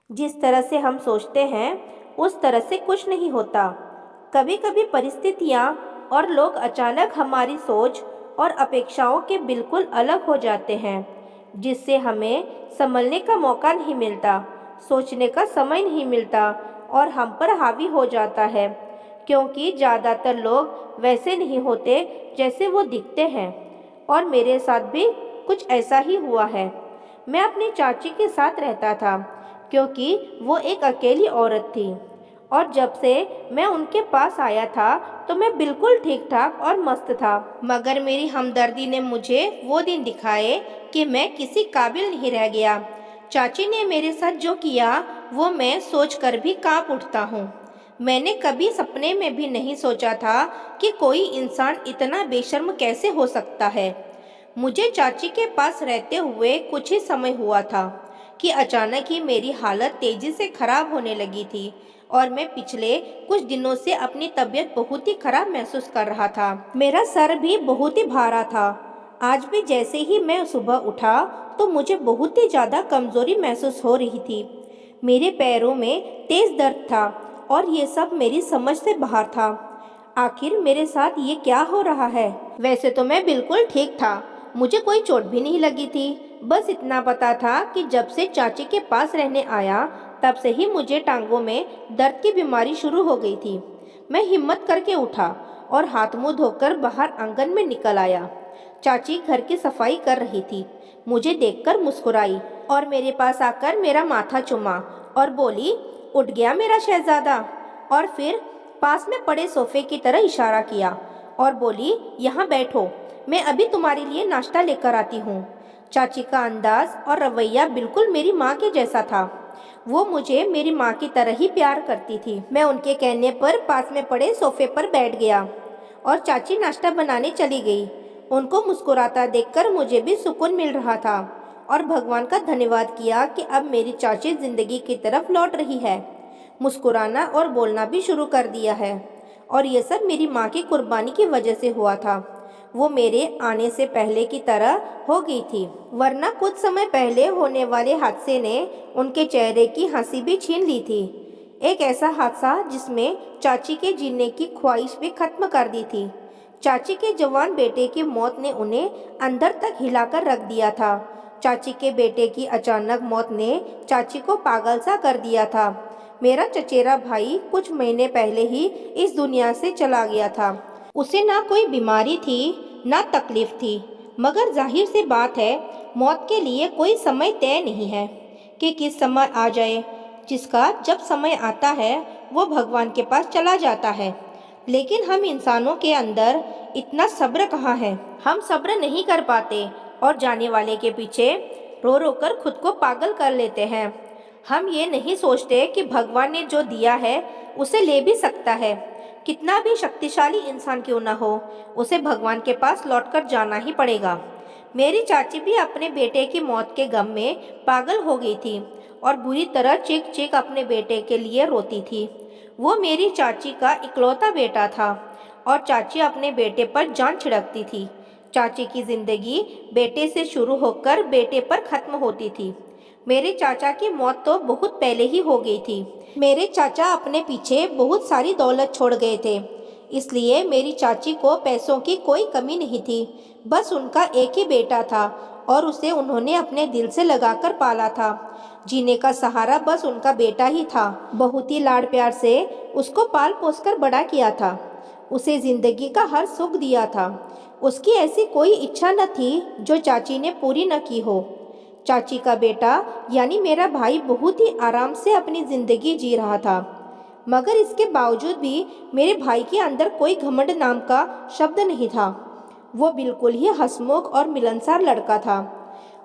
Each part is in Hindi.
जिस तरह से हम सोचते हैं उस तरह से कुछ नहीं होता। कभी कभी परिस्थितियाँ और लोग अचानक हमारी सोच और अपेक्षाओं के बिल्कुल अलग हो जाते हैं, जिससे हमें संभलने का मौका नहीं मिलता, सोचने का समय नहीं मिलता और हम पर हावी हो जाता है। क्योंकि ज़्यादातर लोग वैसे नहीं होते जैसे वो दिखते हैं, और मेरे साथ भी कुछ ऐसा ही हुआ है। मैं अपनी चाची के साथ रहता था क्योंकि वो एक अकेली औरत थी, और जब से मैं उनके पास आया था तो मैं बिल्कुल ठीक ठाक और मस्त था। मगर मेरी हमदर्दी ने मुझे वो दिन दिखाए कि मैं किसी काबिल नहीं रह गया। चाची ने मेरे साथ जो किया वो मैं सोचकर भी कांप उठता हूँ। मैंने कभी सपने में भी नहीं सोचा था कि कोई इंसान इतना बेशर्म कैसे हो सकता है। मुझे चाची के पास रहते हुए कुछ ही समय हुआ था कि अचानक ही मेरी हालत तेजी से खराब होने लगी थी, और मैं पिछले कुछ दिनों से अपनी तबीयत बहुत ही खराब महसूस कर रहा था। मेरा सर भी बहुत ही भारा था। आज भी जैसे ही मैं सुबह उठा तो मुझे बहुत ही ज़्यादा कमज़ोरी महसूस हो रही थी। मेरे पैरों में तेज़ दर्द था, और ये सब मेरी समझ से बाहर था। आखिर मेरे साथ ये क्या हो रहा है? वैसे तो मैं बिल्कुल ठीक था, मुझे कोई चोट भी नहीं लगी थी। बस इतना पता था कि जब से चाची के पास रहने आया तब से ही मुझे टांगों में दर्द की बीमारी शुरू हो गई थी। मैं हिम्मत करके उठा और हाथ मुंह धोकर बाहर आंगन में निकल आया। चाची घर की सफाई कर रही थी। मुझे देखकर मुस्कुराई और मेरे पास आकर मेरा माथा चूमा और बोली, उठ गया मेरा शहजादा। और फिर पास में पड़े सोफे की तरह इशारा किया और बोली, यहाँ बैठो, मैं अभी तुम्हारे लिए नाश्ता लेकर आती हूँ। चाची का अंदाज और रवैया बिल्कुल मेरी माँ के जैसा था। वो मुझे मेरी माँ की तरह ही प्यार करती थी। मैं उनके कहने पर पास में पड़े सोफे पर बैठ गया और चाची नाश्ता बनाने चली गई। उनको मुस्कुराता देखकर मुझे भी सुकून मिल रहा था, और भगवान का धन्यवाद किया कि अब मेरी चाची जिंदगी की तरफ लौट रही है, मुस्कुराना और बोलना भी शुरू कर दिया है। और ये सब मेरी माँ की कुर्बानी की वजह से हुआ था। वो मेरे आने से पहले की तरह हो गई थी, वरना कुछ समय पहले होने वाले हादसे ने उनके चेहरे की हंसी भी छीन ली थी। एक ऐसा हादसा जिसमें चाची के जीने की ख्वाहिश भी खत्म कर दी थी। चाची के जवान बेटे की मौत ने उन्हें अंदर तक हिलाकर रख दिया था। चाची के बेटे की अचानक मौत ने चाची को पागल सा कर दिया था। मेरा चचेरा भाई कुछ महीने पहले ही इस दुनिया से चला गया था। उसे ना कोई बीमारी थी ना तकलीफ थी, मगर जाहिर सी बात है, मौत के लिए कोई समय तय नहीं है कि किस समय आ जाए। जिसका जब समय आता है वो भगवान के पास चला जाता है। लेकिन हम इंसानों के अंदर इतना सब्र कहाँ है? हम सब्र नहीं कर पाते और जाने वाले के पीछे रो रो कर खुद को पागल कर लेते हैं। हम ये नहीं सोचते कि भगवान ने जो दिया है उसे ले भी सकता है। कितना भी शक्तिशाली इंसान क्यों ना हो, उसे भगवान के पास लौटकर जाना ही पड़ेगा। मेरी चाची भी अपने बेटे की मौत के गम में पागल हो गई थी और बुरी तरह चीख चीख अपने बेटे के लिए रोती थी। वो मेरी चाची का इकलौता बेटा था और चाची अपने बेटे पर जान छिड़कती थी। चाची की जिंदगी बेटे से शुरू होकर बेटे पर खत्म होती थी। मेरे चाचा की मौत तो बहुत पहले ही हो गई थी। मेरे चाचा अपने पीछे बहुत सारी दौलत छोड़ गए थे, इसलिए मेरी चाची को पैसों की कोई कमी नहीं थी। बस उनका एक ही बेटा था और उसे उन्होंने अपने दिल से लगाकर पाला था। जीने का सहारा बस उनका बेटा ही था। बहुत ही लाड़ प्यार से उसको पाल पोस कर बड़ा किया था, उसे जिंदगी का हर सुख दिया था। उसकी ऐसी कोई इच्छा न थी जो चाची ने पूरी न की हो। चाची का बेटा यानी मेरा भाई बहुत ही आराम से अपनी जिंदगी जी रहा था, मगर इसके बावजूद भी मेरे भाई के अंदर कोई घमंड नाम का शब्द नहीं था। वो बिल्कुल ही हंसमुख और मिलनसार लड़का था।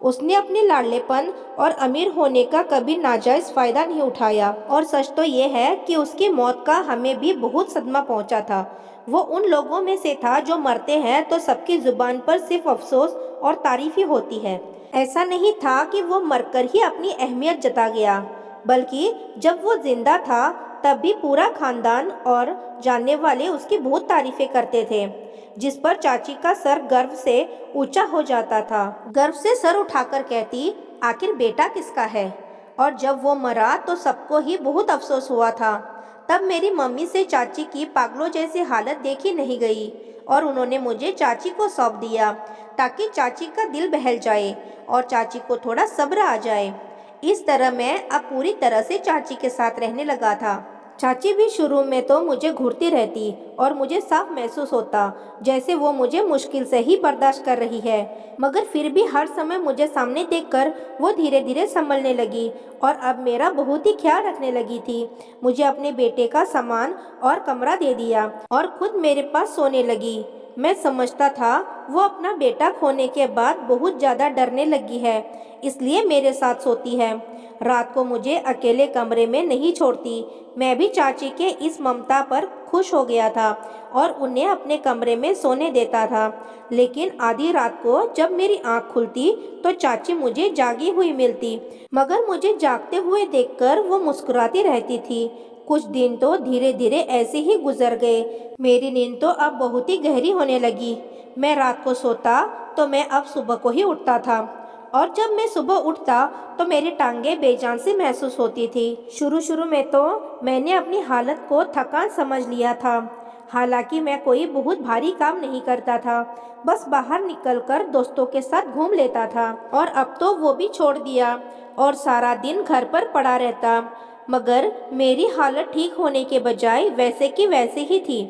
उसने अपने लाडलेपन और अमीर होने का कभी नाजायज फायदा नहीं उठाया, और सच तो ये है कि उसकी मौत का हमें भी बहुत सदमा पहुंचा था। वो उन लोगों में से था जो मरते हैं तो सबकी जुबान पर सिर्फ अफसोस और तारीफ ही होती है। ऐसा नहीं था कि वो मरकर ही अपनी अहमियत जता गया, बल्कि जब वो जिंदा था तब भी पूरा खानदान और जानने वाले उसकी बहुत तारीफें करते थे, जिस पर चाची का सर गर्व से ऊंचा हो जाता था। गर्व से सर उठाकर कहती, आखिर बेटा किसका है? और जब वो मरा तो सबको ही बहुत अफसोस हुआ था। तब मेरी मम्मी से चाची की पागलों जैसी हालत देखी नहीं गई और उन्होंने मुझे चाची को सौंप दिया ताकि चाची का दिल बहल जाए और चाची को थोड़ा सब्र आ जाए। इस तरह मैं अब पूरी तरह से चाची के साथ रहने लगा था। चाची भी शुरू में तो मुझे घूरती रहती और मुझे साफ महसूस होता जैसे वो मुझे मुश्किल से ही बर्दाश्त कर रही है, मगर फिर भी हर समय मुझे सामने देखकर वो धीरे धीरे संभलने लगी और अब मेरा बहुत ही ख्याल रखने लगी थी। मुझे अपने बेटे का सामान और कमरा दे दिया और खुद मेरे पास सोने लगी। मैं समझता था वो अपना बेटा खोने के बाद बहुत ज़्यादा डरने लगी है, इसलिए मेरे साथ सोती है। रात को मुझे अकेले कमरे में नहीं छोड़ती। मैं भी चाची के इस ममता पर खुश हो गया था और उन्हें अपने कमरे में सोने देता था। लेकिन आधी रात को जब मेरी आंख खुलती तो चाची मुझे जागी हुई मिलती, मगर मुझे जागते हुए देखकर वो मुस्कुराती रहती थी। कुछ दिन तो धीरे धीरे ऐसे ही गुजर गए। मेरी नींद तो अब बहुत ही गहरी होने लगी। मैं रात को सोता तो मैं अब सुबह को ही उठता था और जब मैं सुबह उठता तो मेरी टांगें बेजान सी महसूस होती थी। शुरू शुरू में तो मैंने अपनी हालत को थकान समझ लिया था। हालांकि मैं कोई बहुत भारी काम नहीं करता था, बस बाहर निकलकर दोस्तों के साथ घूम लेता था और अब तो वो भी छोड़ दिया और सारा दिन घर पर पड़ा रहता। मगर मेरी हालत ठीक होने के बजाय वैसे की वैसे ही थी,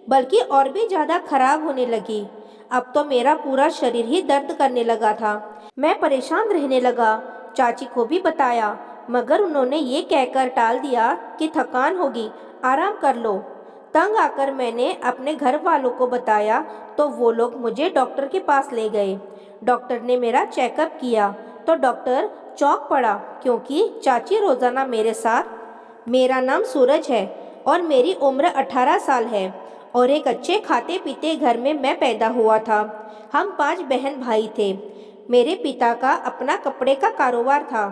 बल्कि और भी ज़्यादा खराब होने लगी। अब तो मेरा पूरा शरीर ही दर्द करने लगा था। मैं परेशान रहने लगा। चाची को भी बताया, मगर उन्होंने ये कहकर टाल दिया कि थकान होगी, आराम कर लो। तंग आकर मैंने अपने घर वालों को बताया तो वो लोग मुझे डॉक्टर के पास ले गए। डॉक्टर ने मेरा चेकअप किया तो डॉक्टर चौंक पड़ा क्योंकि चाची रोज़ाना मेरे साथ। मेरा नाम सूरज है और मेरी उम्र 18 साल है और एक अच्छे खाते पीते घर में मैं पैदा हुआ था। हम 5 बहन भाई थे। मेरे पिता का अपना कपड़े का कारोबार था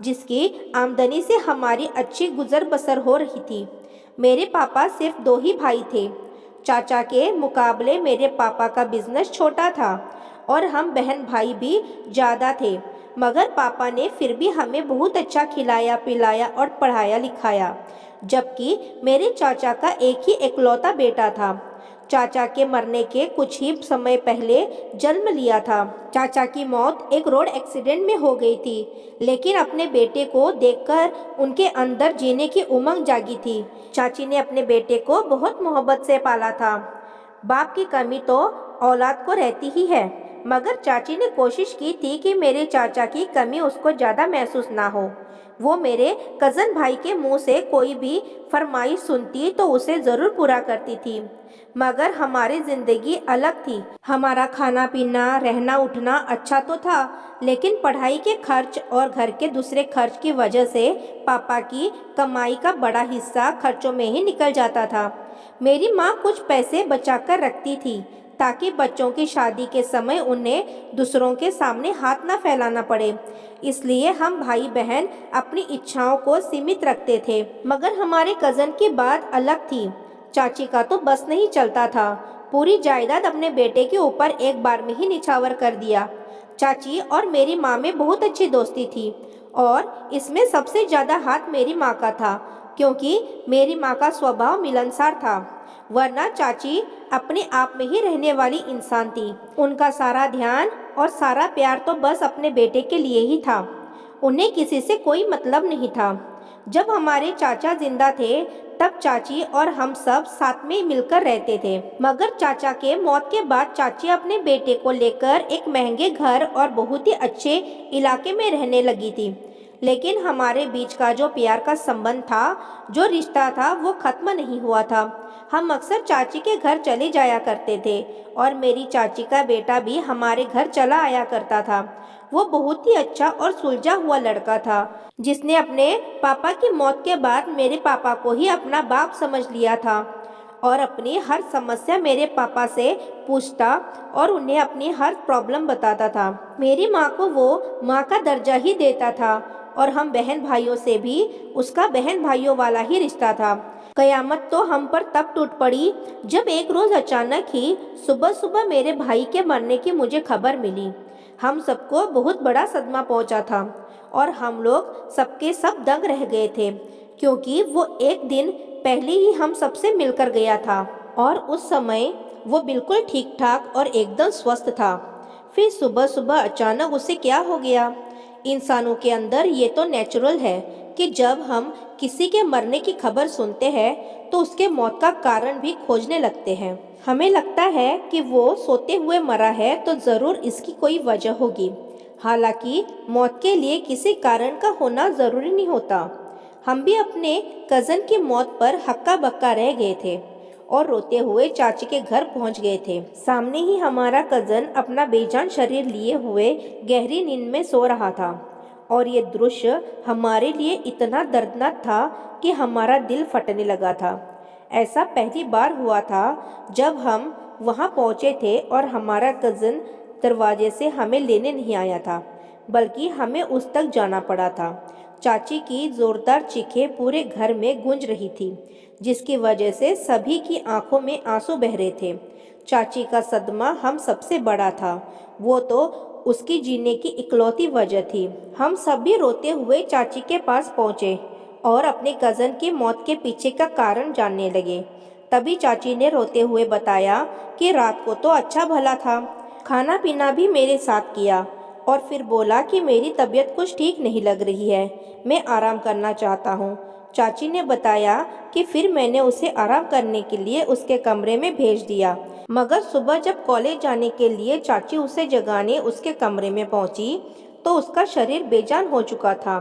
जिसकी आमदनी से हमारी अच्छी गुजर बसर हो रही थी। मेरे पापा सिर्फ 2 ही भाई थे। चाचा के मुकाबले मेरे पापा का बिजनेस छोटा था और हम बहन भाई भी ज़्यादा थे, मगर पापा ने फिर भी हमें बहुत अच्छा खिलाया पिलाया और पढ़ाया लिखाया। जबकि मेरे चाचा का एक ही इकलौता बेटा था। चाचा के मरने के कुछ ही समय पहले जन्म लिया था। चाचा की मौत एक रोड एक्सीडेंट में हो गई थी, लेकिन अपने बेटे को देखकर उनके अंदर जीने की उमंग जागी थी। चाची ने अपने बेटे को बहुत मोहब्बत से पाला था। बाप की कमी तो औलाद को रहती ही है, मगर चाची ने कोशिश की थी कि मेरे चाचा की कमी उसको ज़्यादा महसूस ना हो। वो मेरे कज़न भाई के मुंह से कोई भी फरमाइश सुनती तो उसे ज़रूर पूरा करती थी। मगर हमारी ज़िंदगी अलग थी। हमारा खाना पीना रहना उठना अच्छा तो था, लेकिन पढ़ाई के खर्च और घर के दूसरे खर्च की वजह से पापा की कमाई का बड़ा हिस्सा खर्चों में ही निकल जाता था। मेरी माँ कुछ पैसे बचाकर रखती थी ताकि बच्चों की शादी के समय उन्हें दूसरों के सामने हाथ ना फैलाना पड़े। इसलिए हम भाई बहन अपनी इच्छाओं को सीमित रखते थे। मगर हमारे कज़न की बात अलग थी। चाची का तो बस नहीं चलता था। पूरी जायदाद अपने बेटे के ऊपर एक बार में ही निछावर कर दिया। चाची और मेरी माँ में बहुत अच्छी दोस्ती थी और इसमें सबसे ज़्यादा हाथ मेरी माँ का था, क्योंकि मेरी माँ का स्वभाव मिलनसार था। वरना चाची अपने आप में ही रहने वाली इंसान थी। उनका सारा ध्यान और सारा प्यार तो बस अपने बेटे के लिए ही था। उन्हें किसी से कोई मतलब नहीं था। जब हमारे चाचा जिंदा थे तब चाची और हम सब साथ में मिलकर रहते थे, मगर चाचा के मौत के बाद चाची अपने बेटे को लेकर एक महंगे घर और बहुत ही अच्छे इलाके में रहने लगी थी। लेकिन हमारे बीच का जो प्यार का संबंध था, जो रिश्ता था, वो खत्म नहीं हुआ था। हम अक्सर चाची के घर चले जाया करते थे और मेरी चाची का बेटा भी हमारे घर चला आया करता था। वो बहुत ही अच्छा और सुलझा हुआ लड़का था जिसने अपने पापा की मौत के बाद मेरे पापा को ही अपना बाप समझ लिया था और अपनी हर समस्या मेरे पापा से पूछता और उन्हें अपनी हर प्रॉब्लम बताता था। मेरी माँ को वो माँ का दर्जा ही देता था और हम बहन भाइयों से भी उसका बहन भाइयों वाला ही रिश्ता था। कयामत तो हम पर तब टूट पड़ी जब एक रोज़ अचानक ही सुबह सुबह मेरे भाई के मरने की मुझे खबर मिली। हम सबको बहुत बड़ा सदमा पहुंचा था और हम लोग सबके सब दंग रह गए थे, क्योंकि वो एक दिन पहले ही हम सबसे मिलकर गया था और उस समय वो बिल्कुल ठीक ठाक और एकदम स्वस्थ था। फिर सुबह सुबह अचानक उसे क्या हो गया? इंसानों के अंदर ये तो नेचुरल है कि जब हम किसी के मरने की खबर सुनते हैं तो उसके मौत का कारण भी खोजने लगते हैं। हमें लगता है कि वो सोते हुए मरा है तो ज़रूर इसकी कोई वजह होगी। हालांकि मौत के लिए किसी कारण का होना ज़रूरी नहीं होता। हम भी अपने कज़न की मौत पर हक्का बक्का रह गए थे और रोते हुए चाची के घर पहुंच गए थे। सामने ही हमारा कज़न अपना बेजान शरीर लिए हुए गहरी नींद में सो रहा था और ये दृश्य हमारे लिए इतना दर्दनाक था कि हमारा दिल फटने लगा था। ऐसा पहली बार हुआ था जब हम वहां पहुंचे थे और हमारा कज़न दरवाजे से हमें लेने नहीं आया था, बल्कि हमें उस तक जाना पड़ा था। चाची की जोरदार चीखें पूरे घर में गूंज रही थी, जिसकी वजह से सभी की आंखों में आंसू बह रहे थे। चाची का सदमा हम सबसे बड़ा था, वो तो उसकी जीने की इकलौती वजह थी। हम सभी रोते हुए चाची के पास पहुंचे और अपने कज़न की मौत के पीछे का कारण जानने लगे। तभी चाची ने रोते हुए बताया कि रात को तो अच्छा भला था, खाना पीना भी मेरे साथ किया और फिर बोला कि मेरी तबीयत कुछ ठीक नहीं लग रही है, मैं आराम करना चाहता हूँ। चाची ने बताया कि फिर मैंने उसे आराम करने के लिए उसके कमरे में भेज दिया, मगर सुबह जब कॉलेज जाने के लिए चाची उसे जगाने उसके कमरे में पहुंची तो उसका शरीर बेजान हो चुका था।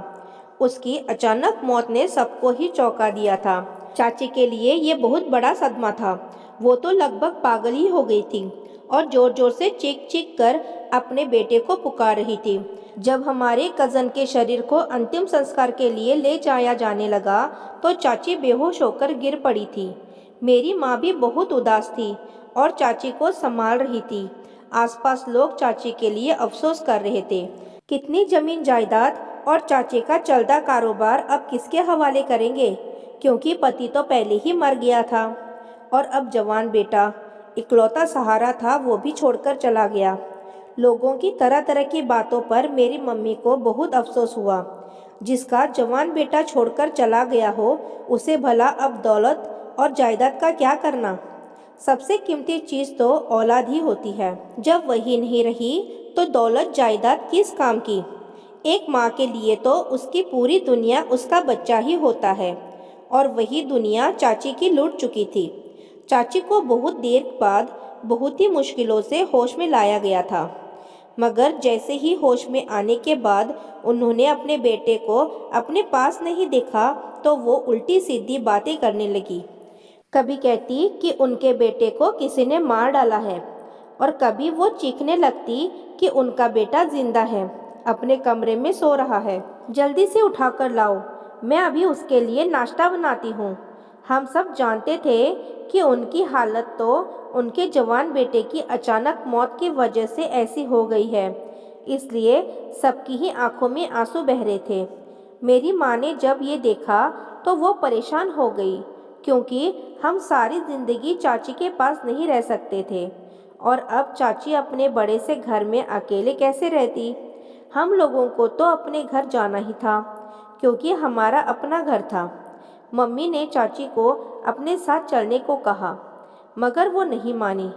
उसकी अचानक मौत ने सबको ही चौंका दिया था। चाची के लिए ये बहुत बड़ा सदमा था। वो तो लगभग पागल ही हो गई थी और जोर जोर से चीख चीख कर अपने बेटे को पुकार रही थी। जब हमारे कज़न के शरीर को अंतिम संस्कार के लिए ले जाया जाने लगा तो चाची बेहोश होकर गिर पड़ी थी। मेरी माँ भी बहुत उदास थी और चाची को संभाल रही थी। आसपास लोग चाची के लिए अफसोस कर रहे थे। कितनी जमीन जायदाद और चाची का चलता कारोबार अब किसके हवाले करेंगे, क्योंकि पति तो पहले ही मर गया था और अब जवान बेटा, इकलौता सहारा था, वो भी छोड़कर चला गया। लोगों की तरह तरह की बातों पर मेरी मम्मी को बहुत अफसोस हुआ। जिसका जवान बेटा छोड़कर चला गया हो, उसे भला अब दौलत और जायदाद का क्या करना। सबसे कीमती चीज़ तो औलाद ही होती है। जब वही नहीं रही तो दौलत जायदाद किस काम की। एक माँ के लिए तो उसकी पूरी दुनिया उसका बच्चा ही होता है और वही दुनिया चाची की लूट चुकी थी। चाची को बहुत देर बाद बहुत ही मुश्किलों से होश में लाया गया था, मगर जैसे ही होश में आने के बाद उन्होंने अपने बेटे को अपने पास नहीं देखा तो वो उल्टी सीधी बातें करने लगी। कभी कहती कि उनके बेटे को किसी ने मार डाला है और कभी वो चीखने लगती कि उनका बेटा जिंदा है, अपने कमरे में सो रहा है, जल्दी से उठाकर लाओ, मैं अभी उसके लिए नाश्ता बनाती हूँ। हम सब जानते थे कि उनकी हालत तो उनके जवान बेटे की अचानक मौत की वजह से ऐसी हो गई है, इसलिए सबकी ही आंखों में आंसू बह रहे थे। मेरी माँ ने जब ये देखा तो वो परेशान हो गई, क्योंकि हम सारी ज़िंदगी चाची के पास नहीं रह सकते थे और अब चाची अपने बड़े से घर में अकेले कैसे रहती। हम लोगों को तो अपने घर जाना ही था, क्योंकि हमारा अपना घर था। मम्मी ने चाची को अपने साथ चलने को कहा, मगर वो नहीं मानी।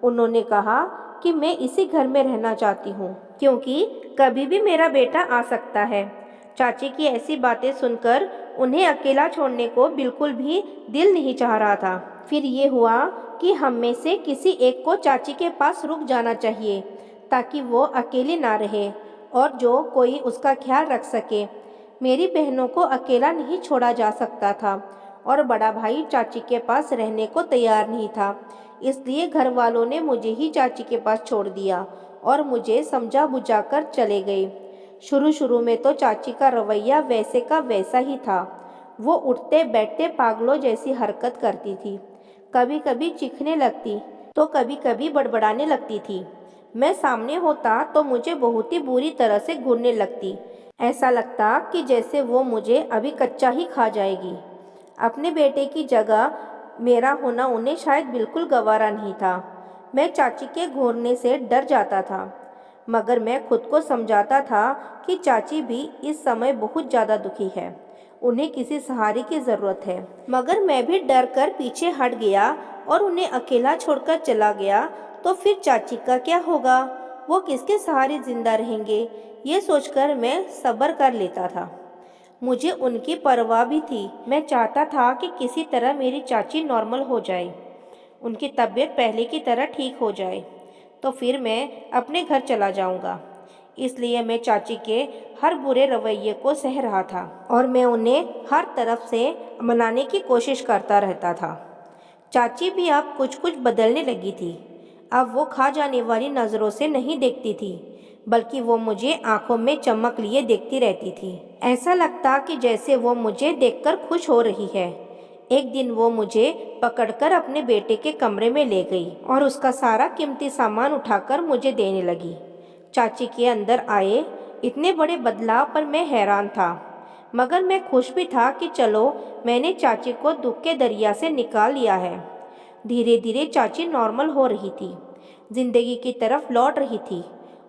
उन्होंने कहा कि मैं इसी घर में रहना चाहती हूँ, क्योंकि कभी भी मेरा बेटा आ सकता है। चाची की ऐसी बातें सुनकर उन्हें अकेला छोड़ने को बिल्कुल भी दिल नहीं चाह रहा था। फिर ये हुआ कि हम में से किसी एक को चाची के पास रुक जाना चाहिए, ताकि वो अकेली ना रहे और जो कोई उसका ख्याल रख सके। मेरी बहनों को अकेला नहीं छोड़ा जा सकता था और बड़ा भाई चाची के पास रहने को तैयार नहीं था, इसलिए घर वालों ने मुझे ही चाची के पास छोड़ दिया और मुझे समझा बुझाकर चले गए। शुरू शुरू में तो चाची का रवैया वैसे का वैसा ही था। वो उठते बैठते पागलों जैसी हरकत करती थी, कभी कभी चीखने लगती तो कभी कभी बड़बड़ाने लगती थी। मैं सामने होता तो मुझे बहुत ही बुरी तरह से घूरने लगती। ऐसा लगता कि जैसे वो मुझे अभी कच्चा ही खा जाएगी। अपने बेटे की जगह मेरा होना उन्हें शायद बिल्कुल गवारा नहीं था। मैं चाची के घूरने से डर जाता था। मगर मैं खुद को समझाता था कि चाची भी इस समय बहुत ज़्यादा दुखी है, उन्हें किसी सहारे की ज़रूरत है। मगर मैं भी डर कर पीछे हट गया और उन्हें अकेला छोड़कर चला गया तो फिर चाची का क्या होगा, वो किसके सहारे ज़िंदा रहेंगे, ये सोचकर मैं सब्र कर लेता था। मुझे उनकी परवाह भी थी। मैं चाहता था कि किसी तरह मेरी चाची नॉर्मल हो जाए, उनकी तबीयत पहले की तरह ठीक हो जाए, तो फिर मैं अपने घर चला जाऊंगा। इसलिए मैं चाची के हर बुरे रवैये को सह रहा था और मैं उन्हें हर तरफ से मनाने की कोशिश करता रहता था। चाची भी अब कुछ कुछ बदलने लगी थी। अब वो खा जाने वाली नज़रों से नहीं देखती थी, बल्कि वो मुझे आंखों में चमक लिए देखती रहती थी। ऐसा लगता कि जैसे वो मुझे देखकर खुश हो रही है। एक दिन वो मुझे पकड़कर अपने बेटे के कमरे में ले गई और उसका सारा कीमती सामान उठाकर मुझे देने लगी। चाची के अंदर आए इतने बड़े बदलाव पर मैं हैरान था, मगर मैं खुश भी था कि चलो मैंने चाची को दुख के दरिया से निकाल लिया है। धीरे धीरे चाची नॉर्मल हो रही थी, जिंदगी की तरफ लौट रही थी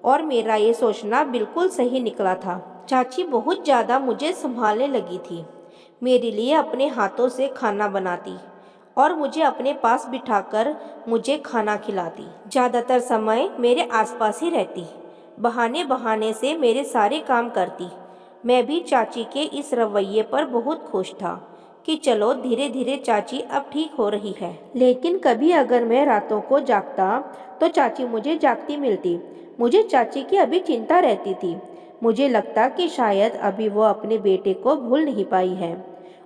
और मेरा ये सोचना बिल्कुल सही निकला था। चाची बहुत ज़्यादा मुझे संभालने लगी थी, मेरे लिए अपने हाथों से खाना बनाती और मुझे अपने पास बिठाकर मुझे खाना खिलाती। ज़्यादातर समय मेरे आसपास ही रहती, बहाने बहाने से मेरे सारे काम करती। मैं भी चाची के इस रवैये पर बहुत खुश था कि चलो धीरे धीरे चाची अब ठीक हो रही है। लेकिन कभी अगर मैं रातों को जागता तो चाची मुझे जागती मिलती। मुझे चाची की अभी चिंता रहती थी। मुझे लगता कि शायद अभी वो अपने बेटे को भूल नहीं पाई है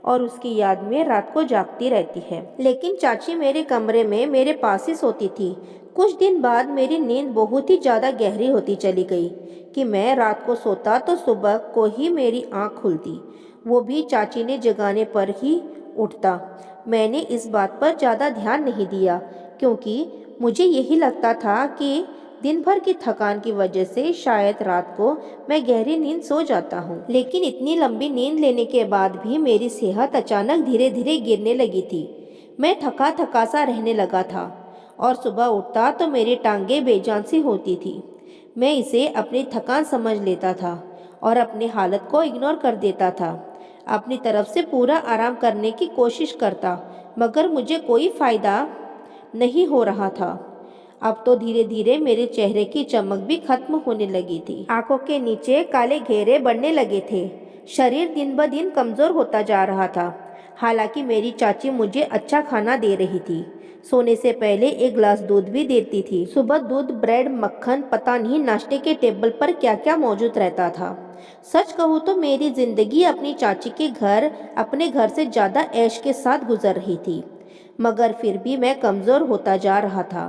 और उसकी याद में रात को जागती रहती है। लेकिन चाची मेरे कमरे में मेरे पास ही सोती थी। कुछ दिन बाद मेरी नींद बहुत ही ज़्यादा गहरी होती चली गई कि मैं रात को सोता तो सुबह को ही मेरी आँख खुलती, वो भी चाची ने जगाने पर ही उठता। मैंने इस बात पर ज़्यादा ध्यान नहीं दिया क्योंकि मुझे यही लगता था कि दिन भर की थकान की वजह से शायद रात को मैं गहरी नींद सो जाता हूँ। लेकिन इतनी लंबी नींद लेने के बाद भी मेरी सेहत अचानक धीरे धीरे गिरने लगी थी। मैं थका थका सा रहने लगा था और सुबह उठता तो मेरी टांगें बेजान सी होती थी। मैं इसे अपनी थकान समझ लेता था और अपनी हालत को इग्नोर कर देता था। अपनी तरफ से पूरा आराम करने की कोशिश करता, मगर मुझे कोई फ़ायदा नहीं हो रहा था। अब तो धीरे धीरे मेरे चेहरे की चमक भी खत्म होने लगी थी। आंखों के नीचे काले घेरे बढ़ने लगे थे। शरीर दिन ब दिन कमज़ोर होता जा रहा था। हालांकि मेरी चाची मुझे अच्छा खाना दे रही थी। सोने से पहले एक गिलास दूध भी देती थी। सुबह दूध, ब्रेड, मक्खन, पता नहीं नाश्ते के टेबल पर क्या क्या मौजूद रहता था। सच कहूँ तो मेरी ज़िंदगी अपनी चाची के घर, अपने घर से ज़्यादा ऐश के साथ गुजर रही थी। मगर फिर भी मैं कमज़ोर होता जा रहा था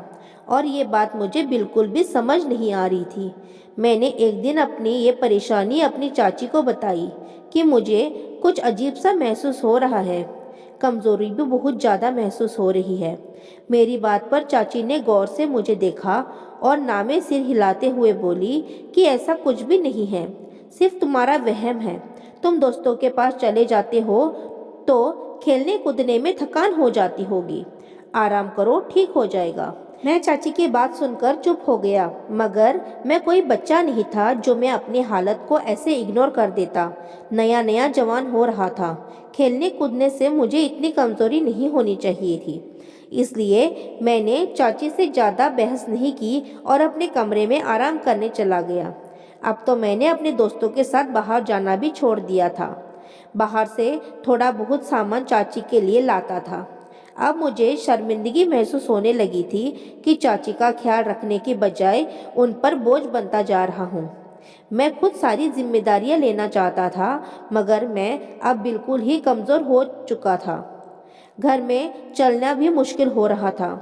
और ये बात मुझे बिल्कुल भी समझ नहीं आ रही थी। मैंने एक दिन अपनी ये परेशानी अपनी चाची को बताई कि मुझे कुछ अजीब सा महसूस हो रहा है, कमज़ोरी भी बहुत ज़्यादा महसूस हो रही है। मेरी बात पर चाची ने गौर से मुझे देखा और नामे सिर हिलाते हुए बोली कि ऐसा कुछ भी नहीं है, सिर्फ तुम्हारा वहम है। तुम दोस्तों के पास चले जाते हो तो खेलने कूदने में थकान हो जाती होगी, आराम करो, ठीक हो जाएगा। मैं चाची की बात सुनकर चुप हो गया, मगर मैं कोई बच्चा नहीं था जो मैं अपनी हालत को ऐसे इग्नोर कर देता। नया नया जवान हो रहा था, खेलने कूदने से मुझे इतनी कमज़ोरी नहीं होनी चाहिए थी। इसलिए मैंने चाची से ज़्यादा बहस नहीं की और अपने कमरे में आराम करने चला गया। अब तो मैंने अपने दोस्तों के साथ बाहर जाना भी छोड़ दिया था। बाहर से थोड़ा बहुत सामान चाची के लिए लाता था। अब मुझे शर्मिंदगी महसूस होने लगी थी कि चाची का ख्याल रखने की बजाय उन पर बोझ बनता जा रहा हूँ। मैं खुद सारी जिम्मेदारियाँ लेना चाहता था, मगर मैं अब बिल्कुल ही कमज़ोर हो चुका था। घर में चलना भी मुश्किल हो रहा था।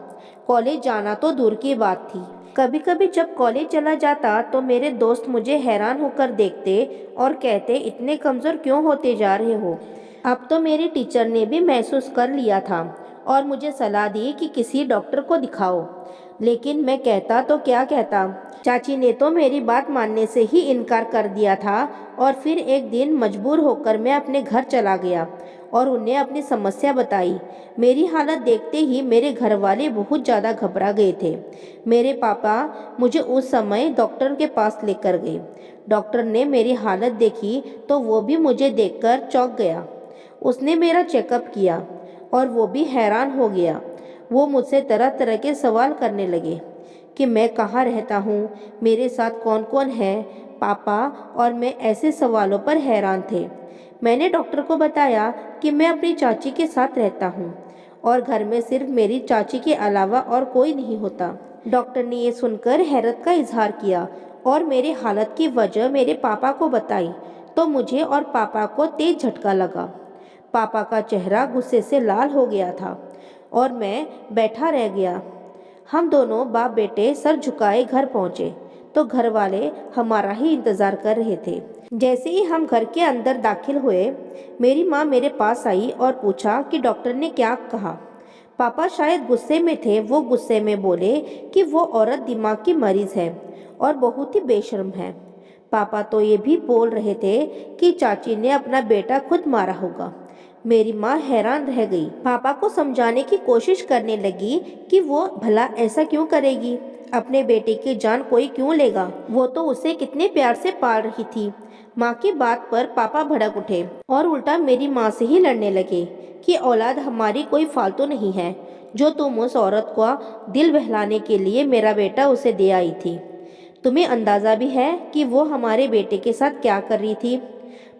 कॉलेज जाना तो दूर की बात थी। कभी कभी जब कॉलेज चला जाता तो मेरे दोस्त मुझे हैरान होकर देखते और कहते, इतने कमज़ोर क्यों होते जा रहे हो। अब तो मेरे टीचर ने भी महसूस कर लिया था और मुझे सलाह दी कि किसी डॉक्टर को दिखाओ। लेकिन मैं कहता तो क्या कहता, चाची ने तो मेरी बात मानने से ही इनकार कर दिया था और फिर एक दिन मजबूर होकर मैं अपने घर चला गया और उन्हें अपनी समस्या बताई। मेरी हालत देखते ही मेरे घर वाले बहुत ज़्यादा घबरा गए थे। मेरे पापा मुझे उस समय डॉक्टर के पास लेकर गए। डॉक्टर ने मेरी हालत देखी तो वो भी मुझे देखकर चौंक गया। उसने मेरा चेकअप किया और वो भी हैरान हो गया। वो मुझसे तरह तरह के सवाल करने लगे कि मैं कहाँ रहता हूँ, मेरे साथ कौन कौन है। पापा और मैं ऐसे सवालों पर हैरान थे। मैंने डॉक्टर को बताया कि मैं अपनी चाची के साथ रहता हूँ और घर में सिर्फ मेरी चाची के अलावा और कोई नहीं होता। डॉक्टर ने ये सुनकर हैरत का इजहार किया और मेरे हालत की वजह मेरे पापा को बताई तो मुझे और पापा को तेज झटका लगा। पापा का चेहरा गुस्से से लाल हो गया था और मैं बैठा रह गया। हम दोनों बाप बेटे सर झुकाए घर पहुँचे तो घर वाले हमारा ही इंतज़ार कर रहे थे। जैसे ही हम घर के अंदर दाखिल हुए, मेरी माँ मेरे पास आई और पूछा कि डॉक्टर ने क्या कहा। पापा शायद गुस्से में थे। वो गुस्से में बोले कि वो औरत दिमाग की मरीज है और बहुत ही बेशर्म है। पापा तो ये भी बोल रहे थे कि चाची ने अपना बेटा खुद मारा होगा। मेरी माँ हैरान रह गई। पापा को समझाने की कोशिश करने लगी कि वो भला ऐसा क्यों करेगी, अपने बेटे की जान कोई क्यों लेगा, वो तो उसे कितने प्यार से पाल रही थी। माँ की बात पर पापा भड़क उठे और उल्टा मेरी माँ से ही लड़ने लगे कि औलाद हमारी कोई फालतू नहीं है जो तुम उस औरत को दिल बहलाने के लिए मेरा बेटा उसे दे आई थी। तुम्हें अंदाज़ा भी है कि वो हमारे बेटे के साथ क्या कर रही थी।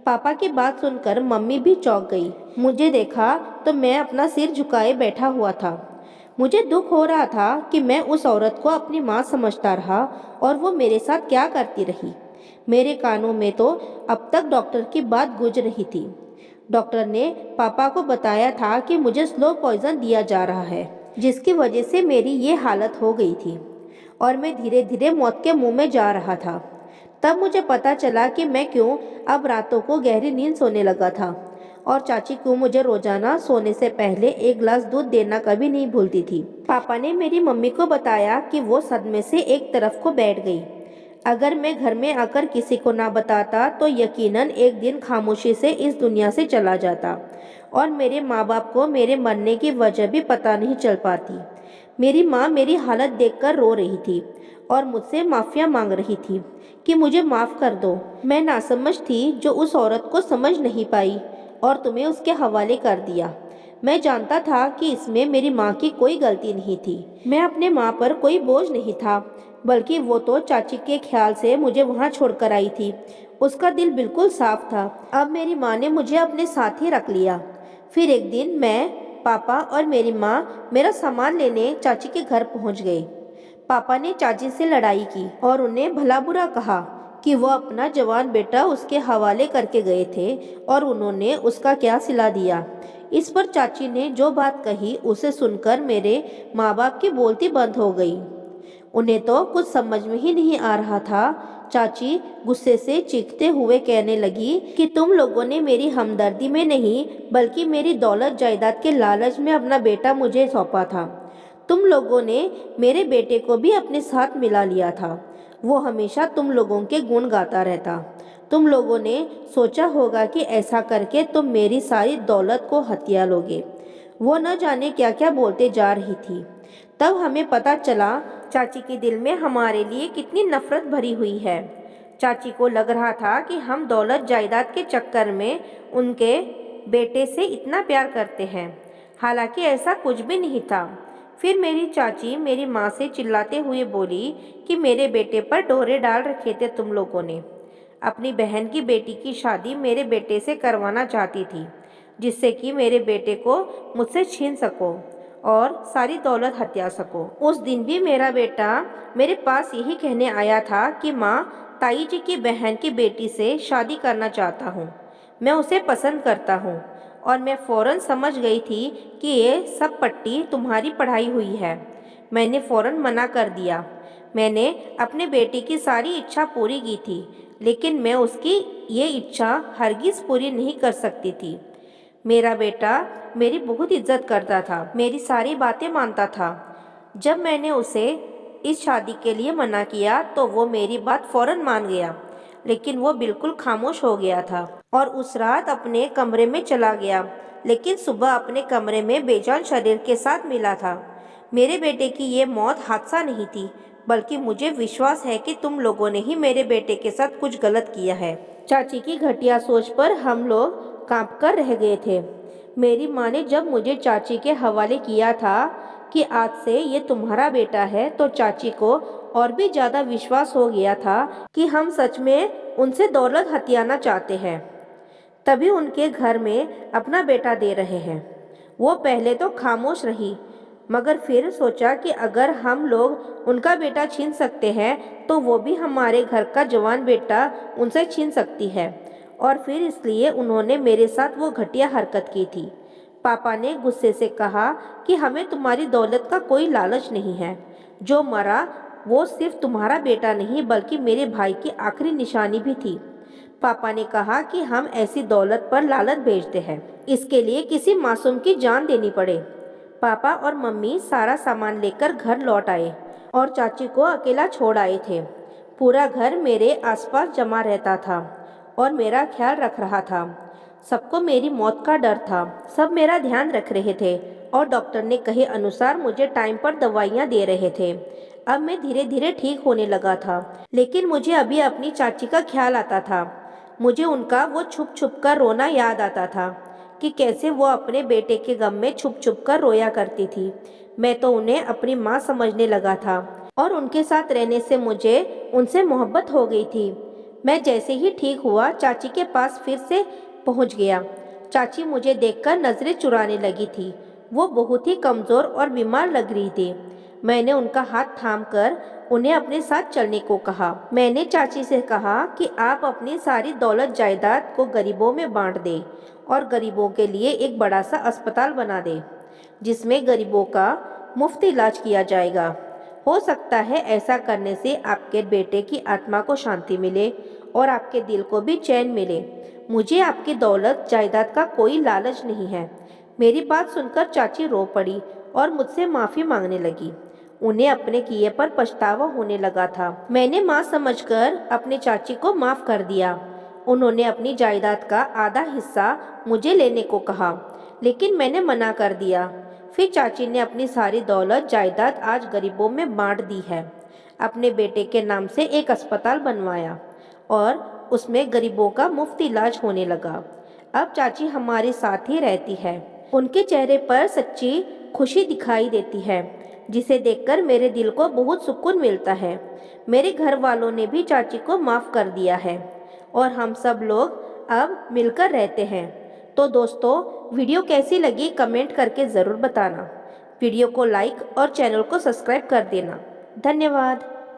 पापा की बात सुनकर मम्मी भी चौंक गई। मुझे देखा तो मैं अपना सिर झुकाए बैठा हुआ था। मुझे दुख हो रहा था कि मैं उस औरत को अपनी माँ समझता रहा और वो मेरे साथ क्या करती रही। मेरे कानों में तो अब तक डॉक्टर की बात गूंज रही थी। डॉक्टर ने पापा को बताया था कि मुझे स्लो पॉइजन दिया जा रहा है, जिसकी वजह से मेरी ये हालत हो गई थी और मैं धीरे धीरे मौत के मुंह में जा रहा था। तब मुझे पता चला कि मैं क्यों अब रातों को गहरी नींद सोने लगा था और चाची क्यों मुझे रोजाना सोने से पहले एक गिलास दूध देना कभी नहीं भूलती थी। पापा ने मेरी मम्मी को बताया कि वो सदमे से एक तरफ को बैठ गई। अगर मैं घर में आकर किसी को ना बताता तो यकीनन एक दिन खामोशी से इस दुनिया से चला जाता और मेरे माँ बाप को मेरे मरने की वजह भी पता नहीं चल पाती। मेरी माँ मेरी हालत देखकर रो रही थी और मुझसे माफ़िया मांग रही थी कि मुझे माफ़ कर दो। मैं नासमझ थी जो उस औरत को समझ नहीं पाई और तुम्हें उसके हवाले कर दिया। मैं जानता था कि इसमें मेरी माँ की कोई गलती नहीं थी। मैं अपने माँ पर कोई बोझ नहीं था, बल्कि वो तो चाची के ख्याल से मुझे वहाँ छोड़कर आई थी। उसका दिल बिल्कुल साफ था। अब मेरी माँ ने मुझे अपने साथ ही रख लिया। फिर एक दिन मैं, पापा और मेरी माँ मेरा सामान लेने चाची के घर पहुँच गए। पापा ने चाची से लड़ाई की और उन्हें भला बुरा कहा कि वो अपना जवान बेटा उसके हवाले करके गए थे और उन्होंने उसका क्या सिला दिया। इस पर चाची ने जो बात कही उसे सुनकर मेरे माँ बाप की बोलती बंद हो गई। उन्हें तो कुछ समझ में ही नहीं आ रहा था। चाची गुस्से से चीखते हुए कहने लगी कि तुम लोगों ने मेरी हमदर्दी में नहीं बल्कि मेरी दौलत जायदाद के लालच में अपना बेटा मुझे सौंपा था। तुम लोगों ने मेरे बेटे को भी अपने साथ मिला लिया था। वो हमेशा तुम लोगों के गुण गाता रहता। तुम लोगों ने सोचा होगा कि ऐसा करके तुम मेरी सारी दौलत को हथिया लोगे। वो न जाने क्या क्या बोलते जा रही थी। तब हमें पता चला चाची के दिल में हमारे लिए कितनी नफरत भरी हुई है। चाची को लग रहा था कि हम दौलत जायदाद के चक्कर में उनके बेटे से इतना प्यार करते हैं, हालांकि ऐसा कुछ भी नहीं था। फिर मेरी चाची मेरी माँ से चिल्लाते हुए बोली कि मेरे बेटे पर डोरे डाल रखे थे तुम लोगों ने। अपनी बहन की बेटी की शादी मेरे बेटे से करवाना चाहती थी, जिससे कि मेरे बेटे को मुझसे छीन सको और सारी दौलत हत्या सको। उस दिन भी मेरा बेटा मेरे पास यही कहने आया था कि माँ, ताई जी की बहन की बेटी से शादी करना चाहता हूँ। मैं उसे पसंद करता हूँ और मैं फ़ौरन समझ गई थी कि ये सब पट्टी तुम्हारी पढ़ाई हुई है। मैंने फ़ौरन मना कर दिया। मैंने अपने बेटे की सारी इच्छा पूरी की थी, लेकिन मैं उसकी ये इच्छा हरगिज़ पूरी नहीं कर सकती थी। मेरा बेटा मेरी बहुत इज्जत करता था, मेरी सारी बातें मानता था। जब मैंने उसे इस शादी के लिए मना किया तो वो मेरी बात फ़ौरन मान गया, लेकिन वो बिल्कुल खामोश हो गया था और उस रात अपने कमरे में चला गया। लेकिन सुबह अपने कमरे में बेजान शरीर के साथ मिला था। मेरे बेटे की ये मौत हादसा नहीं थी, बल्कि मुझे विश्वास है कि तुम लोगों ने ही मेरे बेटे के साथ कुछ गलत किया है। चाची की घटिया सोच पर हम लोग कांप कर रह गए थे। मेरी माँ ने जब मुझे चाची के हवाले किया था कि आज से ये तुम्हारा बेटा है, तो चाची को और भी ज़्यादा विश्वास हो गया था कि हम सच में उनसे दौलत हथियाना चाहते हैं, तभी उनके घर में अपना बेटा दे रहे हैं। वो पहले तो खामोश रही, मगर फिर सोचा कि अगर हम लोग उनका बेटा छीन सकते हैं तो वो भी हमारे घर का जवान बेटा उनसे छीन सकती है, और फिर इसलिए उन्होंने मेरे साथ वो घटिया हरकत की थी। पापा ने गुस्से से कहा कि हमें तुम्हारी दौलत का कोई लालच नहीं है। जो मरा वो सिर्फ तुम्हारा बेटा नहीं, बल्कि मेरे भाई की आखिरी निशानी भी थी। पापा ने कहा कि हम ऐसी दौलत पर लालच भेजते हैं, इसके लिए किसी मासूम की जान देनी पड़े। पापा और मम्मी सारा सामान लेकर घर लौट आए और चाची को अकेला छोड़ आए थे। पूरा घर मेरे आसपास जमा रहता था और मेरा ख्याल रख रहा था। सबको मेरी मौत का डर था। सब मेरा ध्यान रख रहे थे और डॉक्टर ने कहे अनुसार मुझे टाइम पर दवाइयाँ दे रहे थे। अब मैं धीरे धीरे ठीक होने लगा था, लेकिन मुझे अभी अपनी चाची का ख्याल आता था। मुझे उनका वो छुप छुप कर रोना याद आता था कि कैसे वो अपने बेटे के गम में छुप छुप कर रोया करती थी। मैं तो उन्हें अपनी माँ समझने लगा था और उनके साथ रहने से मुझे उनसे मोहब्बत हो गई थी। मैं जैसे ही ठीक हुआ चाची के पास फिर से पहुंच गया। चाची मुझे देखकर नजरें चुराने लगी थी। वो बहुत ही कमज़ोर और बीमार लग रही थी। मैंने उनका हाथ थामकर उन्हें अपने साथ चलने को कहा। मैंने चाची से कहा कि आप अपनी सारी दौलत जायदाद को गरीबों में बांट दें और गरीबों के लिए एक बड़ा सा अस्पताल बना दें, जिसमें गरीबों का मुफ्त इलाज किया जाएगा। हो सकता है ऐसा करने से आपके बेटे की आत्मा को शांति मिले और आपके दिल को भी चैन मिले। मुझे आपकी दौलत जायदाद का कोई लालच नहीं है। मेरी बात सुनकर चाची रो पड़ी और मुझसे माफ़ी मांगने लगी। उन्हें अपने किए पर पछतावा होने लगा था। मैंने माँ समझकर अपने चाची को माफ़ कर दिया। उन्होंने अपनी जायदाद का आधा हिस्सा मुझे लेने को कहा, लेकिन मैंने मना कर दिया। फिर चाची ने अपनी सारी दौलत जायदाद आज गरीबों में बांट दी है। अपने बेटे के नाम से एक अस्पताल बनवाया और उसमें गरीबों का मुफ्त इलाज होने लगा। अब चाची हमारे साथ ही रहती है। उनके चेहरे पर सच्ची खुशी दिखाई देती है, जिसे देखकर मेरे दिल को बहुत सुकून मिलता है। मेरे घर वालों ने भी चाची को माफ़ कर दिया है और हम सब लोग अब मिलकर रहते हैं। तो दोस्तों, वीडियो कैसी लगी कमेंट करके ज़रूर बताना। वीडियो को लाइक और चैनल को सब्सक्राइब कर देना। धन्यवाद।